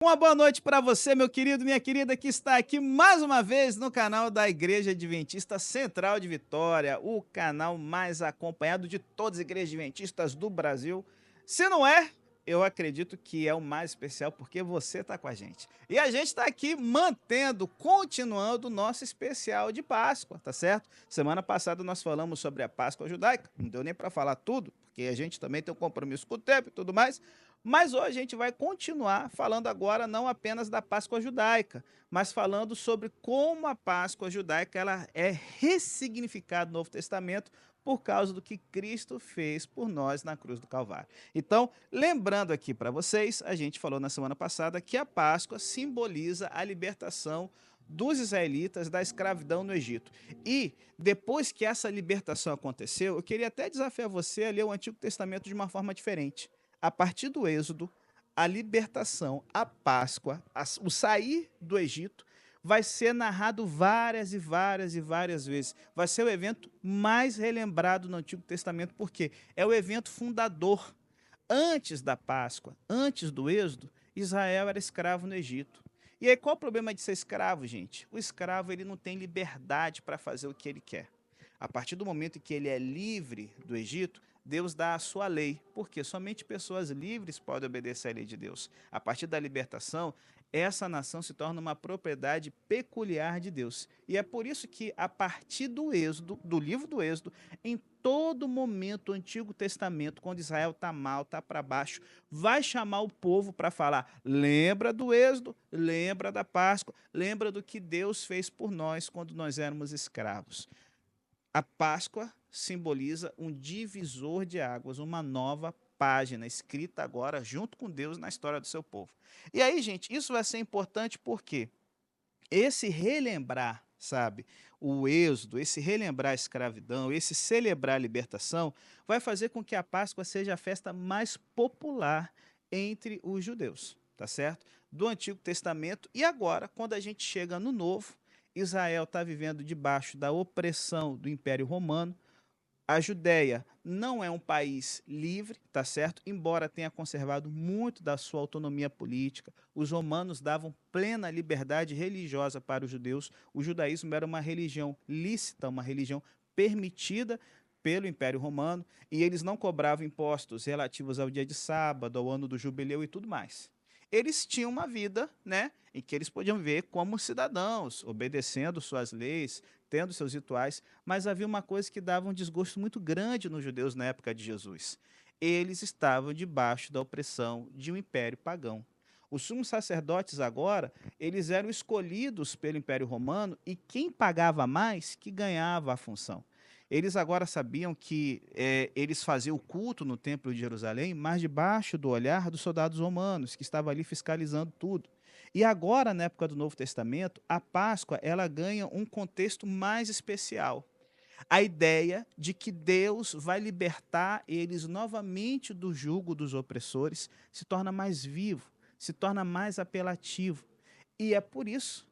Uma boa noite para você, meu querido, minha querida, que está aqui mais uma vez no canal da Igreja Adventista Central de Vitória, o canal mais acompanhado de todas as igrejas adventistas do Brasil. Se não é, eu acredito que é o mais especial porque você está com a gente. E a gente está aqui continuando o nosso especial de Páscoa, tá certo? Semana passada nós falamos sobre a Páscoa judaica, não deu nem para falar tudo, porque a gente também tem um compromisso com o tempo e tudo mais. Mas hoje a gente vai continuar falando agora não apenas da Páscoa judaica, mas falando sobre como a Páscoa judaica ela é ressignificada no Novo Testamento por causa do que Cristo fez por nós na cruz do Calvário. Então, lembrando aqui para vocês, a gente falou na semana passada que a Páscoa simboliza a libertação dos israelitas da escravidão no Egito. E depois que essa libertação aconteceu, eu queria até desafiar você a ler o Antigo Testamento de uma forma diferente. A partir do Êxodo, a libertação, a Páscoa, o sair do Egito, vai ser narrado várias e várias e várias vezes. Vai ser o evento mais relembrado no Antigo Testamento, porque é o evento fundador. Antes da Páscoa, antes do Êxodo, Israel era escravo no Egito. E aí qual o problema de ser escravo, gente? O escravo ele não tem liberdade para fazer o que ele quer. A partir do momento em que ele é livre do Egito, Deus dá a sua lei, porque somente pessoas livres podem obedecer à lei de Deus. A partir da libertação, essa nação se torna uma propriedade peculiar de Deus. E é por isso que, a partir do Êxodo, do livro do Êxodo, em todo momento do Antigo Testamento, quando Israel está mal, está para baixo, vai chamar o povo para falar: lembra do Êxodo, lembra da Páscoa, lembra do que Deus fez por nós quando nós éramos escravos. A Páscoa simboliza um divisor de águas, uma nova página escrita agora junto com Deus na história do seu povo. E aí, gente, isso vai ser importante porque esse relembrar, sabe, o êxodo, esse relembrar a escravidão, esse celebrar a libertação, vai fazer com que a Páscoa seja a festa mais popular entre os judeus, tá certo? Do Antigo Testamento e agora, quando a gente chega no Novo, Israel está vivendo debaixo da opressão do Império Romano. A Judéia não é um país livre, tá certo? Embora tenha conservado muito da sua autonomia política, os romanos davam plena liberdade religiosa para os judeus. O judaísmo era uma religião lícita, uma religião permitida pelo Império Romano, e eles não cobravam impostos relativos ao dia de sábado, ao ano do jubileu e tudo mais. Eles tinham uma vida, né, em que eles podiam viver como cidadãos, obedecendo suas leis, tendo seus rituais, mas havia uma coisa que dava um desgosto muito grande nos judeus na época de Jesus. Eles estavam debaixo da opressão de um império pagão. Os sumos sacerdotes agora, eles eram escolhidos pelo Império Romano e quem pagava mais que ganhava a função. Eles agora sabiam que eles faziam o culto no Templo de Jerusalém, mas debaixo do olhar dos soldados romanos, que estavam ali fiscalizando tudo. E agora, na época do Novo Testamento, a Páscoa ela ganha um contexto mais especial. A ideia de que Deus vai libertar eles novamente do jugo dos opressores se torna mais vivo, se torna mais apelativo. E é por isso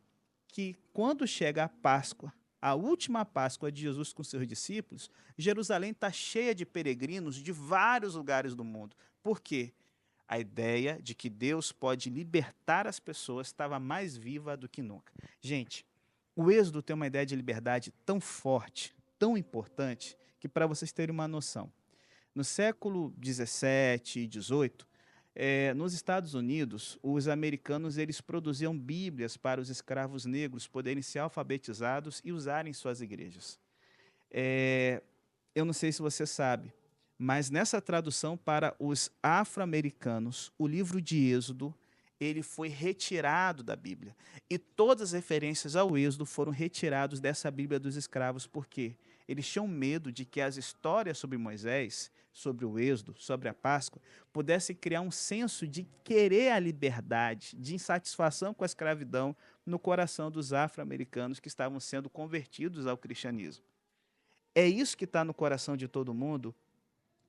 que, quando chega a Páscoa, a última Páscoa de Jesus com seus discípulos, Jerusalém está cheia de peregrinos de vários lugares do mundo. Por quê? A ideia de que Deus pode libertar as pessoas estava mais viva do que nunca. Gente, o Êxodo tem uma ideia de liberdade tão forte, tão importante, que para vocês terem uma noção, no século 17 e 18, nos Estados Unidos, os americanos eles produziam bíblias para os escravos negros poderem ser alfabetizados e usarem suas igrejas. É, eu não sei se você sabe, mas nessa tradução para os afro-americanos, o livro de Êxodo, ele foi retirado da Bíblia. E todas as referências ao Êxodo foram retirados dessa Bíblia dos escravos, porque eles tinham medo de que as histórias sobre Moisés, sobre o Êxodo, sobre a Páscoa, pudessem criar um senso de querer a liberdade, de insatisfação com a escravidão no coração dos afro-americanos que estavam sendo convertidos ao cristianismo. É isso que está no coração de todo mundo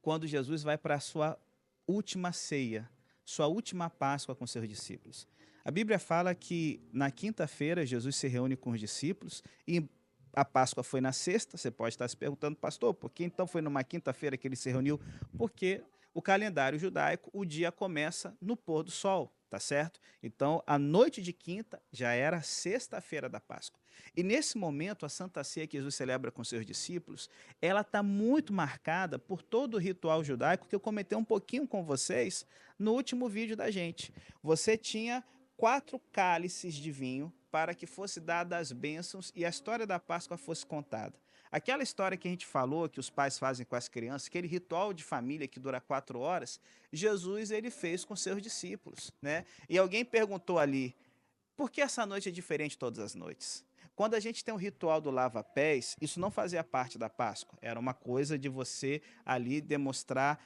quando Jesus vai para a sua última ceia, sua última Páscoa com seus discípulos. A Bíblia fala que na quinta-feira Jesus se reúne com os discípulos e a Páscoa foi na sexta. Você pode estar se perguntando, pastor, por que então foi numa quinta-feira que ele se reuniu? Porque o calendário judaico, o dia começa no pôr do sol. tá certo? Então, a noite de quinta já era sexta-feira da Páscoa. E nesse momento, a Santa Ceia que Jesus celebra com seus discípulos, ela está muito marcada por todo o ritual judaico que eu comentei um pouquinho com vocês no último vídeo da gente. Você tinha 4 cálices de vinho para que fosse dada as bênçãos e a história da Páscoa fosse contada. Aquela história que a gente falou, que os pais fazem com as crianças, aquele ritual de família que dura 4 horas, Jesus ele fez com seus discípulos, né? E alguém perguntou ali, por que essa noite é diferente de todas as noites? Quando a gente tem o ritual do lava-pés, isso não fazia parte da Páscoa. Era uma coisa de você ali demonstrar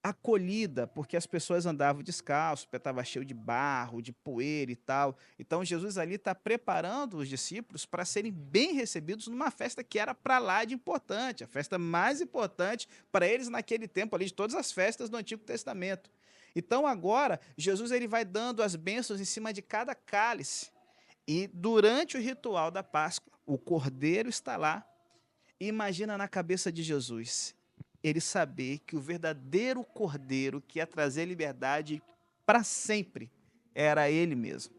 acolhida, porque as pessoas andavam descalços, o pé estava cheio de barro, de poeira e tal. Então Jesus ali está preparando os discípulos para serem bem recebidos numa festa que era para lá de importante, a festa mais importante para eles naquele tempo ali de todas as festas do Antigo Testamento. Então agora Jesus ele vai dando as bênçãos em cima de cada cálice e durante o ritual da Páscoa o cordeiro está lá. E imagina na cabeça de Jesus ele saber que o verdadeiro cordeiro que ia trazer liberdade para sempre era ele mesmo.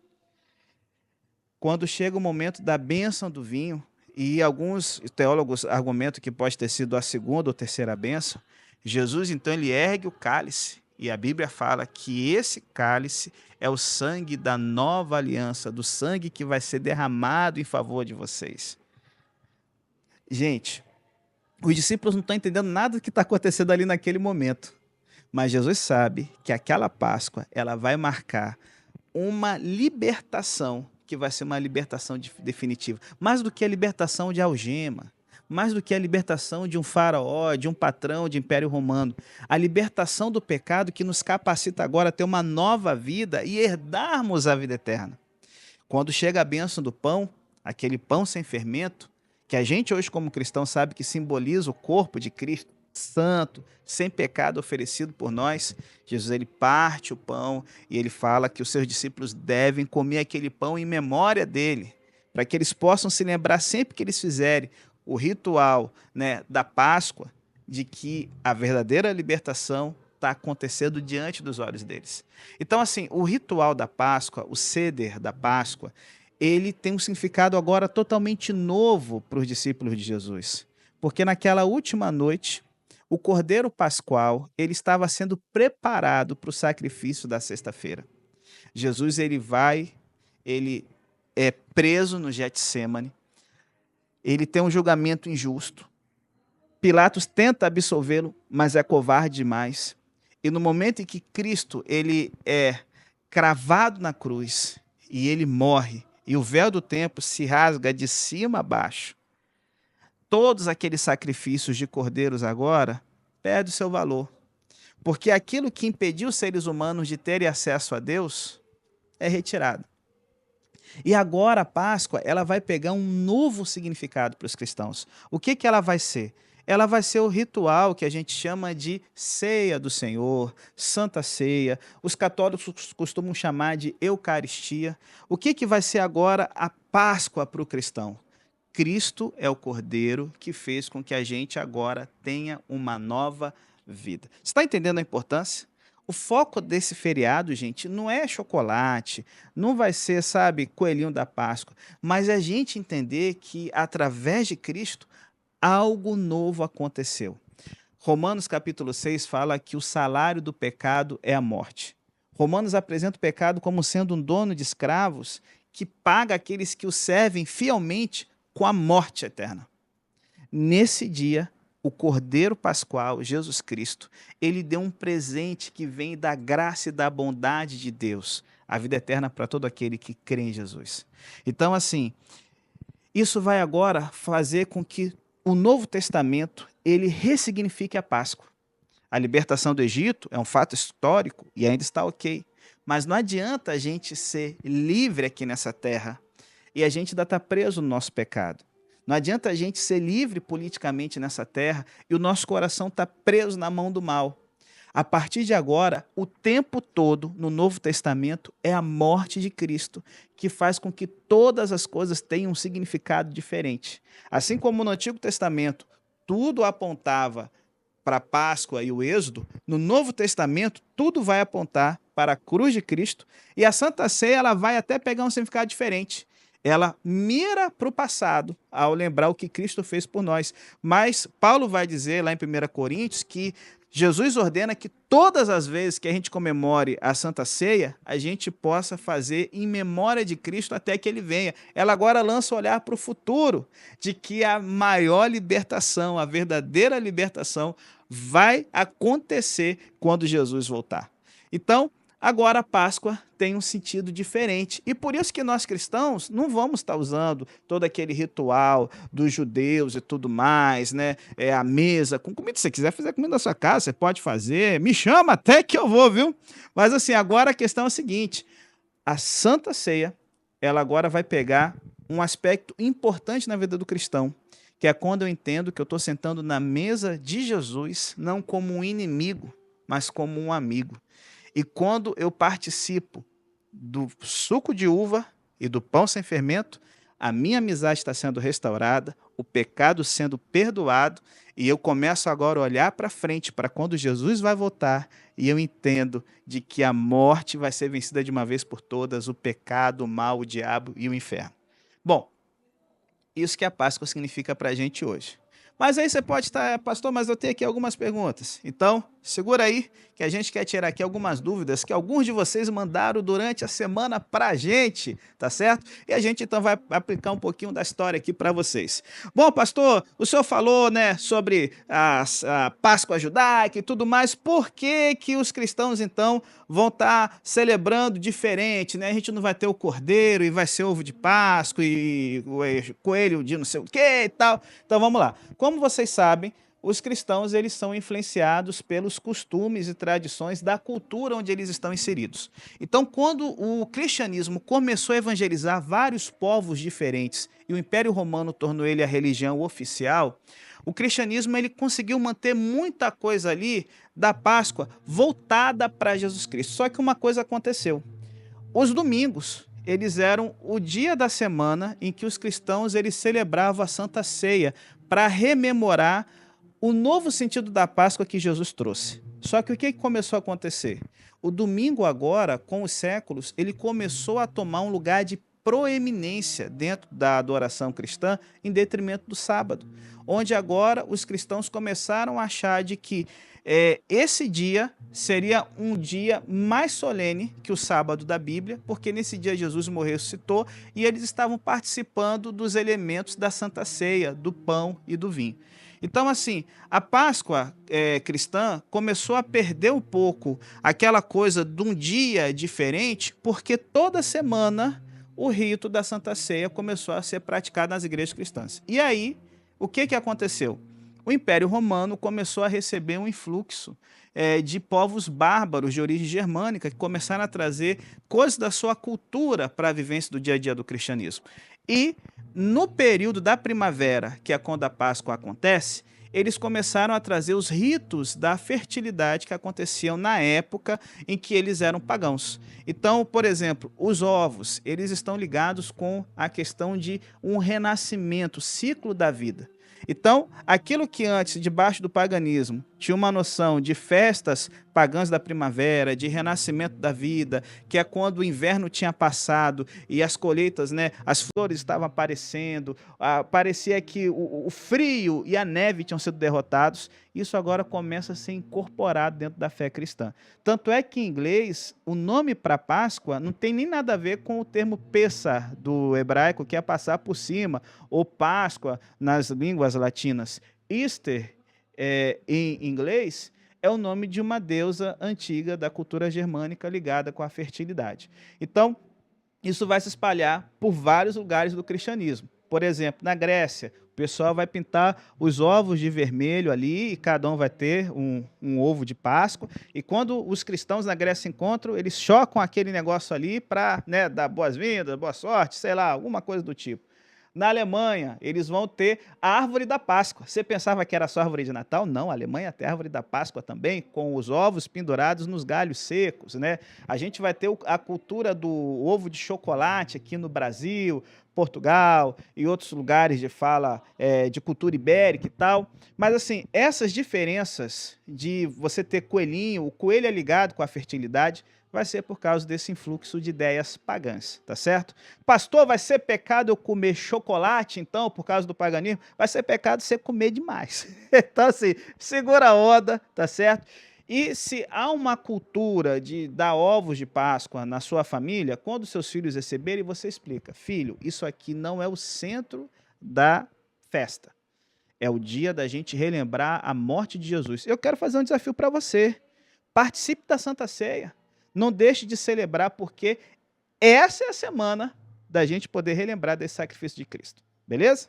Quando chega o momento da bênção do vinho, e alguns teólogos argumentam que pode ter sido a segunda ou terceira bênção, Jesus então ele ergue o cálice, e a Bíblia fala que esse cálice é o sangue da nova aliança, do sangue que vai ser derramado em favor de vocês. Gente, os discípulos não estão entendendo nada do que está acontecendo ali naquele momento. Mas Jesus sabe que aquela Páscoa ela vai marcar uma libertação, que vai ser uma libertação definitiva. Mais do que a libertação de algema, mais do que a libertação de um faraó, de um patrão de Império Romano. A libertação do pecado que nos capacita agora a ter uma nova vida e herdarmos a vida eterna. Quando chega a bênção do pão, aquele pão sem fermento, que a gente hoje como cristão sabe que simboliza o corpo de Cristo, santo, sem pecado oferecido por nós, Jesus ele parte o pão e ele fala que os seus discípulos devem comer aquele pão em memória dele, para que eles possam se lembrar sempre que eles fizerem o ritual, né, da Páscoa, de que a verdadeira libertação está acontecendo diante dos olhos deles. Então assim, o ritual da Páscoa, o Seder da Páscoa, ele tem um significado agora totalmente novo para os discípulos de Jesus. Porque naquela última noite, o Cordeiro Pascual ele estava sendo preparado para o sacrifício da sexta-feira. Jesus ele é preso no Getsêmani, ele tem um julgamento injusto. Pilatos tenta absolvê-lo, mas é covarde demais. E no momento em que Cristo ele é cravado na cruz e ele morre, e o véu do templo se rasga de cima a baixo, todos aqueles sacrifícios de cordeiros agora perdem o seu valor. Porque aquilo que impediu os seres humanos de terem acesso a Deus é retirado. E agora a Páscoa ela vai pegar um novo significado para os cristãos. O que ela vai ser? Ela vai ser o ritual que a gente chama de ceia do Senhor, Santa Ceia. Os católicos costumam chamar de Eucaristia. O que vai ser agora a Páscoa para o cristão? Cristo é o Cordeiro que fez com que a gente agora tenha uma nova vida. Você está entendendo a importância? O foco desse feriado, gente, não é chocolate, não vai ser, sabe, coelhinho da Páscoa, mas é a gente entender que, através de Cristo, algo novo aconteceu. Romanos capítulo 6 fala que o salário do pecado é a morte. Romanos apresenta o pecado como sendo um dono de escravos que paga aqueles que o servem fielmente com a morte eterna. Nesse dia, o Cordeiro Pascual, Jesus Cristo, ele deu um presente que vem da graça e da bondade de Deus, a vida eterna para todo aquele que crê em Jesus. Então, assim, isso vai agora fazer com que o Novo Testamento ele ressignifique a Páscoa. A libertação do Egito é um fato histórico e ainda está ok, mas não adianta a gente ser livre aqui nessa terra e a gente ainda está preso no nosso pecado. Não adianta a gente ser livre politicamente nessa terra e o nosso coração está preso na mão do mal. A partir de agora, o tempo todo no Novo Testamento é a morte de Cristo, que faz com que todas as coisas tenham um significado diferente. Assim como no Antigo Testamento tudo apontava para a Páscoa e o Êxodo, no Novo Testamento tudo vai apontar para a cruz de Cristo, e a Santa Ceia ela vai até pegar um significado diferente. Ela mira para o passado ao lembrar o que Cristo fez por nós. Mas Paulo vai dizer lá em 1 Coríntios que Jesus ordena que todas as vezes que a gente comemore a Santa Ceia, a gente possa fazer em memória de Cristo até que ele venha. Ela agora lança o olhar para o futuro, de que a maior libertação, a verdadeira libertação, vai acontecer quando Jesus voltar. Então, agora a Páscoa tem um sentido diferente. E por isso que nós cristãos não vamos estar usando todo aquele ritual dos judeus e tudo mais, né? A mesa com comida. Se você quiser fazer comida na sua casa, você pode fazer. Me chama até que eu vou, viu? Mas assim, agora a questão é a seguinte. A Santa Ceia, ela agora vai pegar um aspecto importante na vida do cristão, que é quando eu entendo que eu estou sentando na mesa de Jesus, não como um inimigo, mas como um amigo. E quando eu participo do suco de uva e do pão sem fermento, a minha amizade está sendo restaurada, o pecado sendo perdoado, e eu começo agora a olhar para frente, para quando Jesus vai voltar, e eu entendo de que a morte vai ser vencida de uma vez por todas, o pecado, o mal, o diabo e o inferno. Bom, isso que a Páscoa significa para a gente hoje. Mas aí você pode estar, pastor, mas eu tenho aqui algumas perguntas. Então, segura aí, que a gente quer tirar aqui algumas dúvidas que alguns de vocês mandaram durante a semana para a gente, tá certo? E a gente então vai aplicar um pouquinho da história aqui para vocês. Bom, pastor, o senhor falou, né, sobre a Páscoa judaica e tudo mais. Por que que os cristãos então vão estar celebrando diferente, né? A gente não vai ter o cordeiro e vai ser ovo de Páscoa e o coelho de não sei o que e tal. Então vamos lá. Como vocês sabem, os cristãos eles são influenciados pelos costumes e tradições da cultura onde eles estão inseridos. Então, quando o cristianismo começou a evangelizar vários povos diferentes e o Império Romano tornou ele a religião oficial, o cristianismo ele conseguiu manter muita coisa ali da Páscoa voltada para Jesus Cristo. Só que uma coisa aconteceu. Os domingos, eles eram o dia da semana em que os cristãos eles celebravam a Santa Ceia para rememorar o novo sentido da Páscoa que Jesus trouxe. Só que o que começou a acontecer? O domingo agora, com os séculos, ele começou a tomar um lugar de proeminência dentro da adoração cristã em detrimento do sábado, onde agora os cristãos começaram a achar de que esse dia seria um dia mais solene que o sábado da Bíblia, porque nesse dia Jesus morreu e ressuscitou e eles estavam participando dos elementos da Santa Ceia, do pão e do vinho. Então, assim, a Páscoa cristã começou a perder um pouco aquela coisa de um dia diferente, porque toda semana o rito da Santa Ceia começou a ser praticado nas igrejas cristãs. E aí, o que aconteceu? O Império Romano começou a receber um influxo de povos bárbaros de origem germânica que começaram a trazer coisas da sua cultura para a vivência do dia a dia do cristianismo. E no período da primavera, que é quando a Páscoa acontece, eles começaram a trazer os ritos da fertilidade que aconteciam na época em que eles eram pagãos. Então, por exemplo, os ovos, eles estão ligados com a questão de um renascimento, ciclo da vida. Então, aquilo que antes, debaixo do paganismo, tinha uma noção de festas pagãs da primavera, de renascimento da vida, que é quando o inverno tinha passado e as colheitas, né, as flores estavam aparecendo, parecia que o frio e a neve tinham sido derrotados. Isso agora começa a ser incorporado dentro da fé cristã. Tanto é que em inglês, o nome para Páscoa não tem nem nada a ver com o termo Pessah do hebraico, que é passar por cima, ou Páscoa nas línguas latinas. Easter, em inglês, é o nome de uma deusa antiga da cultura germânica ligada com a fertilidade. Então, isso vai se espalhar por vários lugares do cristianismo. Por exemplo, na Grécia, o pessoal vai pintar os ovos de vermelho ali e cada um vai ter um ovo de Páscoa. E quando os cristãos na Grécia se encontram, eles chocam aquele negócio ali para, né, dar boas-vindas, boa sorte, sei lá, alguma coisa do tipo. Na Alemanha, eles vão ter a árvore da Páscoa. Você pensava que era só árvore de Natal? Não, a Alemanha tem a árvore da Páscoa também, com os ovos pendurados nos galhos secos, né? A gente vai ter a cultura do ovo de chocolate aqui no Brasil, Portugal e outros lugares de fala de cultura ibérica e tal. Mas, assim, essas diferenças de você ter coelhinho, o coelho é ligado com a fertilidade, vai ser por causa desse influxo de ideias pagãs, tá certo? Pastor, vai ser pecado eu comer chocolate, então, por causa do paganismo? Vai ser pecado você comer demais. Então, assim, segura a onda, tá certo? E se há uma cultura de dar ovos de Páscoa na sua família, quando seus filhos receberem, você explica: filho, isso aqui não é o centro da festa. É o dia da gente relembrar a morte de Jesus. Eu quero fazer um desafio para você. Participe da Santa Ceia. Não deixe de celebrar, porque essa é a semana da gente poder relembrar desse sacrifício de Cristo. Beleza?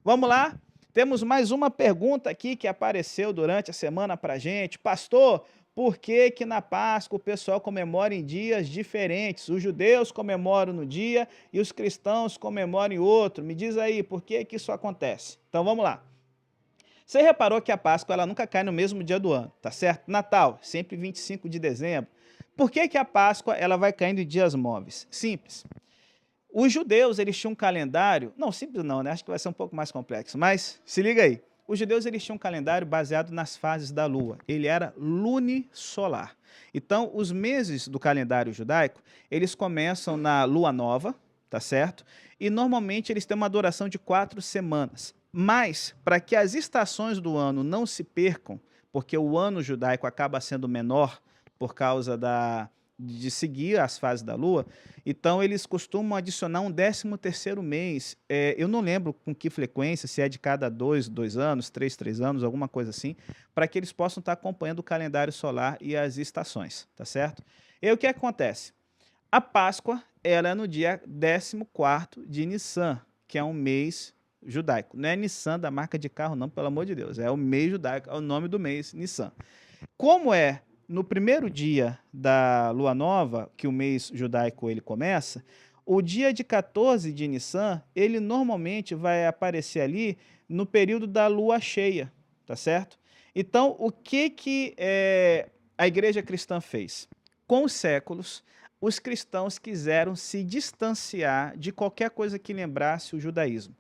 Vamos lá. Temos mais uma pergunta aqui que apareceu durante a semana para a gente. Pastor, por que que na Páscoa o pessoal comemora em dias diferentes? Os judeus comemoram no dia e os cristãos comemoram em outro. Me diz aí, por que que isso acontece? Então vamos lá. Você reparou que a Páscoa ela nunca cai no mesmo dia do ano, tá certo? Natal, sempre 25 de dezembro. Por que que a Páscoa ela vai caindo em dias móveis? Simples. Os judeus, eles tinham um calendário, não, simples não, né? Acho que vai ser um pouco mais complexo, mas se liga aí. Os judeus, eles tinham um calendário baseado nas fases da lua. Ele era lunisolar. Então, os meses do calendário judaico, eles começam na lua nova, tá certo? E normalmente eles têm uma duração de 4 semanas. Mas, para que as estações do ano não se percam, porque o ano judaico acaba sendo menor por causa de seguir as fases da lua, então eles costumam adicionar um 13º mês. Eu não lembro com que frequência, se é de cada 2 anos, 3 anos, alguma coisa assim, para que eles possam estar acompanhando o calendário solar e as estações, tá certo? E o que acontece? A Páscoa ela é no dia 14º de Nissan, que é um mês judaico. Não é Nissan da marca de carro, não, pelo amor de Deus. É o mês judaico, é o nome do mês, Nissan. Como é no primeiro dia da lua nova, que o mês judaico ele começa, o dia de 14 de Nissan, ele normalmente vai aparecer ali no período da lua cheia, tá certo? Então, o que a igreja cristã fez? Com os séculos, os cristãos quiseram se distanciar de qualquer coisa que lembrasse o judaísmo.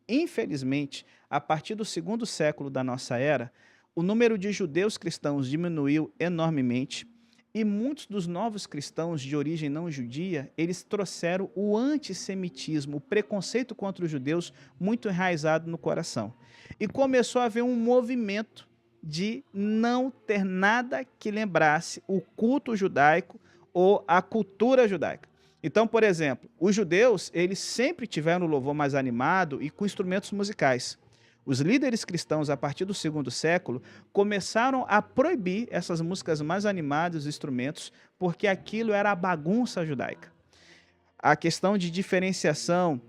Infelizmente, a partir do 2º século da nossa era, o número de judeus cristãos diminuiu enormemente e muitos dos novos cristãos de origem não judia, eles trouxeram o antissemitismo, o preconceito contra os judeus muito enraizado no coração. E começou a haver um movimento de não ter nada que lembrasse o culto judaico ou a cultura judaica. Então, por exemplo, os judeus, eles sempre tiveram o louvor mais animado e com instrumentos musicais. Os líderes cristãos, a partir do 2º século, começaram a proibir essas músicas mais animadas, os instrumentos, porque aquilo era a bagunça judaica. A questão de diferenciação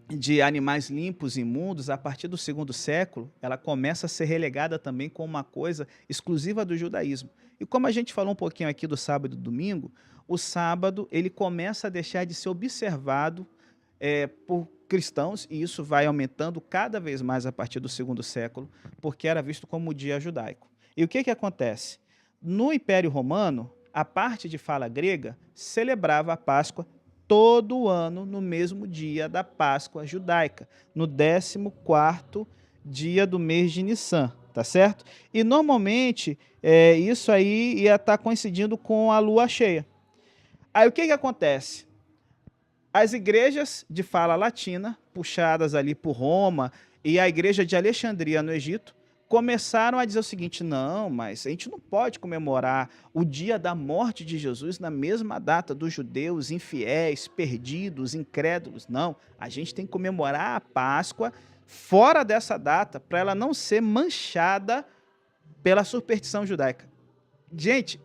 de animais limpos e imundos, a partir do 2º século, ela começa a ser relegada também como uma coisa exclusiva do judaísmo. E como a gente falou um pouquinho aqui do sábado e do domingo, o sábado ele começa a deixar de ser observado por cristãos, e isso vai aumentando cada vez mais a partir do 2º século, porque era visto como o dia judaico. E o que acontece? No Império Romano, a parte de fala grega celebrava a Páscoa todo ano no mesmo dia da Páscoa judaica, no 14º dia do mês de Nissan, tá certo? E normalmente isso aí ia estar coincidindo com a lua cheia. Aí o que acontece? As igrejas de fala latina, puxadas ali por Roma, e a igreja de Alexandria no Egito, começaram a dizer o seguinte: não, mas a gente não pode comemorar o dia da morte de Jesus na mesma data dos judeus infiéis, perdidos, incrédulos. Não, a gente tem que comemorar a Páscoa fora dessa data, para ela não ser manchada pela superstição judaica. Gente,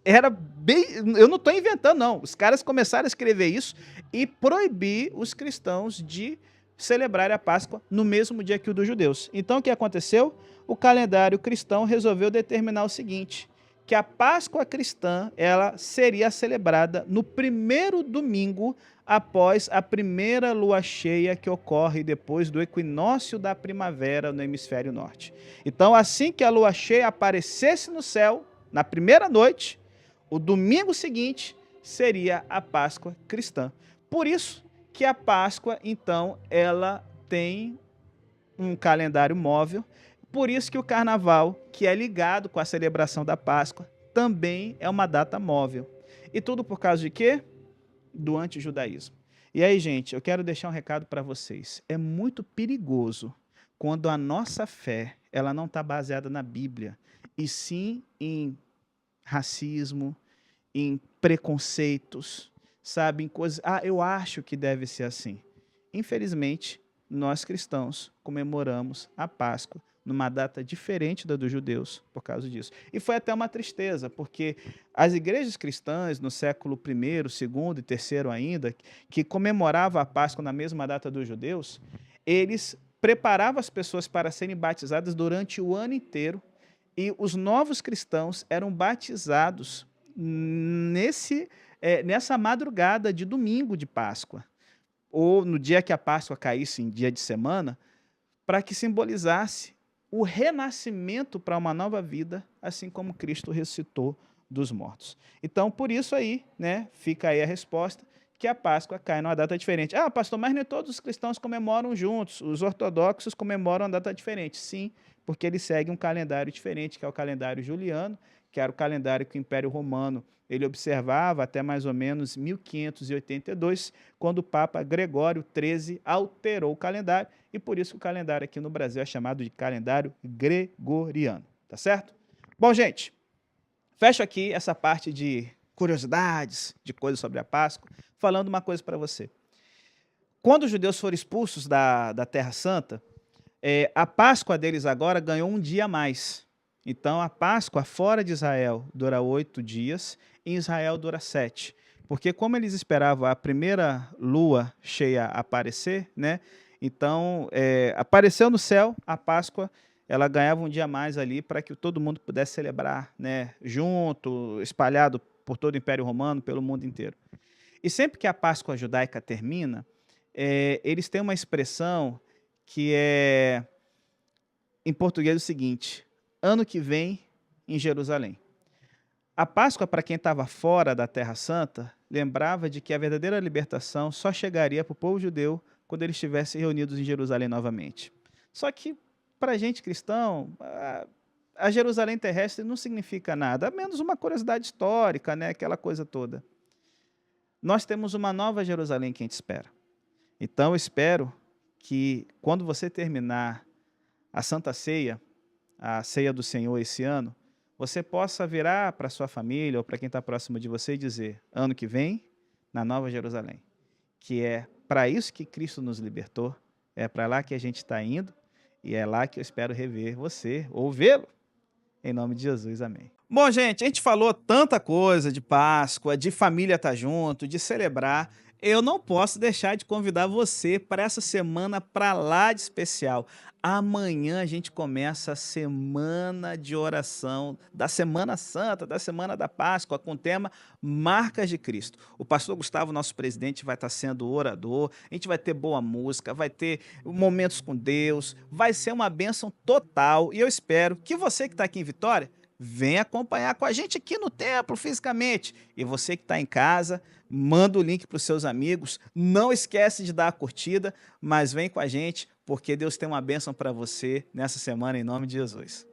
era bem... Eu não estou inventando, não. Os caras começaram a escrever isso e proibir os cristãos de celebrar a Páscoa no mesmo dia que o dos judeus. Então, o que aconteceu? O calendário cristão resolveu determinar o seguinte, que a Páscoa cristã ela seria celebrada no primeiro domingo após a primeira lua cheia que ocorre depois do equinócio da primavera no hemisfério norte. Então, assim que a lua cheia aparecesse no céu, na primeira noite, o domingo seguinte seria a Páscoa cristã. Por isso que a Páscoa, então, ela tem um calendário móvel. Por isso que o Carnaval, que é ligado com a celebração da Páscoa, também é uma data móvel. E tudo por causa de quê? Do antijudaísmo. E aí, gente, eu quero deixar um recado para vocês. É muito perigoso quando a nossa fé ela não está baseada na Bíblia, e sim em racismo, em preconceitos, sabe, em coisas. Ah, eu acho que deve ser assim. Infelizmente, nós cristãos comemoramos a Páscoa numa data diferente da dos judeus por causa disso. E foi até uma tristeza, porque as igrejas cristãs no século I, segundo e terceiro ainda, que comemoravam a Páscoa na mesma data dos judeus, eles preparavam as pessoas para serem batizadas durante o ano inteiro, e os novos cristãos eram batizados nessa madrugada de domingo de Páscoa, ou no dia que a Páscoa caísse em dia de semana, para que simbolizasse o renascimento para uma nova vida, assim como Cristo ressuscitou dos mortos. Então, por isso aí, né, fica aí a resposta, que a Páscoa cai numa data diferente. Ah, pastor, mas nem todos os cristãos comemoram juntos, os ortodoxos comemoram uma data diferente. Sim, porque eles seguem um calendário diferente, que é o calendário juliano, que era o calendário que o Império Romano ele observava até mais ou menos 1582, quando o Papa Gregório XIII alterou o calendário, e por isso o calendário aqui no Brasil é chamado de calendário gregoriano, tá certo? Bom, gente, fecho aqui essa parte de curiosidades, de coisas sobre a Páscoa, falando uma coisa para você. Quando os judeus foram expulsos da Terra Santa, a Páscoa deles agora ganhou um dia a mais. Então, a Páscoa fora de Israel dura 8 dias, em Israel dura 7. Porque como eles esperavam a primeira lua cheia aparecer, né? Então, apareceu no céu, a Páscoa, ela ganhava um dia a mais ali para que todo mundo pudesse celebrar, né? Junto, espalhado por todo o Império Romano, pelo mundo inteiro. E sempre que a Páscoa judaica termina, eles têm uma expressão que é, em português, o seguinte: ano que vem em Jerusalém. A Páscoa, para quem estava fora da Terra Santa, lembrava de que a verdadeira libertação só chegaria para o povo judeu quando eles estivessem reunidos em Jerusalém novamente. Só que, para a gente cristão, a Jerusalém terrestre não significa nada, a menos uma curiosidade histórica, né? Aquela coisa toda. Nós temos uma nova Jerusalém que a gente espera. Então, eu espero que, quando você terminar a Santa Ceia, a Ceia do Senhor esse ano, você possa virar para sua família ou para quem está próximo de você e dizer: ano que vem, na Nova Jerusalém, que é para isso que Cristo nos libertou, é para lá que a gente está indo, e é lá que eu espero rever você ou vê-lo. Em nome de Jesus, amém. Bom, gente, a gente falou tanta coisa de Páscoa, de família estar junto, de celebrar. Eu não posso deixar de convidar você para essa semana para lá de especial. Amanhã a gente começa a semana de oração da Semana Santa, da Semana da Páscoa, com o tema Marcas de Cristo. O pastor Gustavo, nosso presidente, vai estar sendo orador, a gente vai ter boa música, vai ter momentos com Deus, vai ser uma bênção total, e eu espero que você que está aqui em Vitória venha acompanhar com a gente aqui no templo fisicamente. E você que está em casa, manda o link para os seus amigos. Não esquece de dar a curtida, mas vem com a gente, porque Deus tem uma bênção para você nessa semana, em nome de Jesus.